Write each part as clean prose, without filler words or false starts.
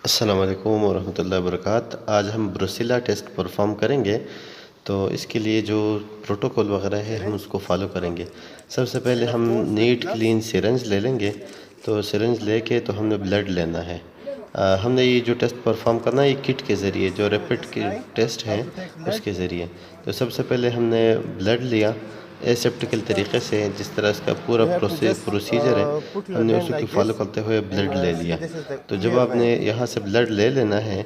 السلام علیکم ورحمۃ اللہ وبرکاتہ۔ آج ہم بروسیلا ٹیسٹ پرفارم کریں گے، تو اس کے لیے جو پروٹوکول وغیرہ ہے ہم اس کو فالو کریں گے۔ سب سے پہلے ہم نیٹ کلین سرنج لے لیں گے، تو سرنج لے کے تو ہم نے بلڈ لینا ہے۔ ہم نے یہ جو ٹیسٹ پرفارم کرنا ہے یہ کٹ کے ذریعے، جو ریپڈ کی ٹیسٹ ہے اس کے ذریعے۔ تو سب سے پہلے ہم نے بلڈ لیا ایسیپٹیکل طریقے سے، جس طرح اس کا پورا پروسیجر ہے ہم نے اسی کو فالو کرتے ہوئے بلڈ لے لیا۔ تو جب آپ نے یہاں سے بلڈ لے لینا ہے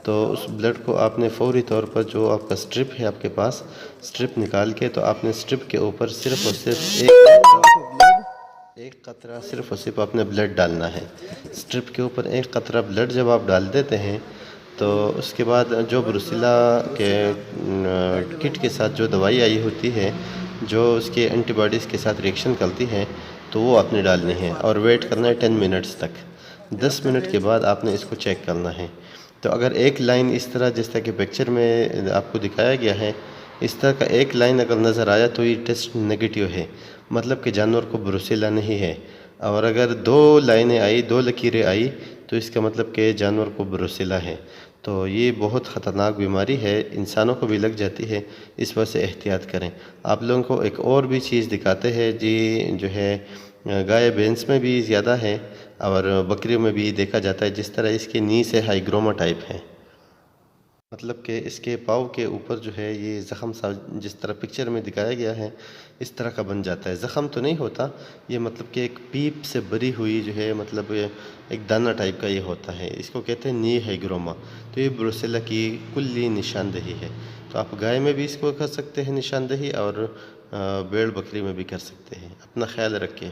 تو اس بلڈ کو آپ نے فوری طور پر جو آپ کا سٹرپ ہے آپ کے پاس، سٹرپ نکال کے تو آپ نے سٹرپ کے اوپر صرف اور صرف ایک قطرہ صرف اور صرف آپ نے بلڈ ڈالنا ہے۔ سٹرپ کے اوپر ایک قطرہ بلڈ جب آپ ڈال دیتے ہیں تو اس کے بعد جو بروسیلا کے کٹ کے ساتھ جو دوائی آئی ہوتی ہے، جو اس کے اینٹی باڈیز کے ساتھ ریئیکشن کرتی ہے، تو وہ آپ نے ڈالنی ہے اور ویٹ کرنا ہے 10 منٹس تک۔ 10 منٹ کے بعد آپ نے اس کو چیک کرنا ہے۔ تو اگر ایک لائن اس طرح جس طرح کہ پکچر میں آپ کو دکھایا گیا ہے، اس طرح کا ایک لائن اگر نظر آیا تو یہ ٹیسٹ نگیٹیو ہے، مطلب کہ جانور کو بروسیلا نہیں ہے۔ اور اگر دو لائنیں آئی، دو لکیریں آئی، تو اس کا مطلب کہ جانور کو بروسیلا ہے۔ تو یہ بہت خطرناک بیماری ہے، انسانوں کو بھی لگ جاتی ہے، اس وجہ سے احتیاط کریں۔ آپ لوگوں کو ایک اور بھی چیز دکھاتے ہیں جی، جو ہے گائے بھینس میں بھی زیادہ ہے اور بکریوں میں بھی دیکھا جاتا ہے، جس طرح اس کے نی سے ہائیگروما ٹائپ ہے، مطلب کہ اس کے پاؤں کے اوپر جو ہے یہ زخم سا جس طرح پکچر میں دکھایا گیا ہے اس طرح کا بن جاتا ہے۔ زخم تو نہیں ہوتا، یہ مطلب کہ ایک پیپ سے بری ہوئی جو ہے، مطلب ایک دانہ ٹائپ کا یہ ہوتا ہے، اس کو کہتے ہیں نی ہائیگروما۔ تو یہ بروسیلا کی کلی نشاندہی ہے۔ تو آپ گائے میں بھی اس کو کر سکتے ہیں نشاندہی، اور بیڑ بکری میں بھی کر سکتے ہیں۔ اپنا خیال رکھیں۔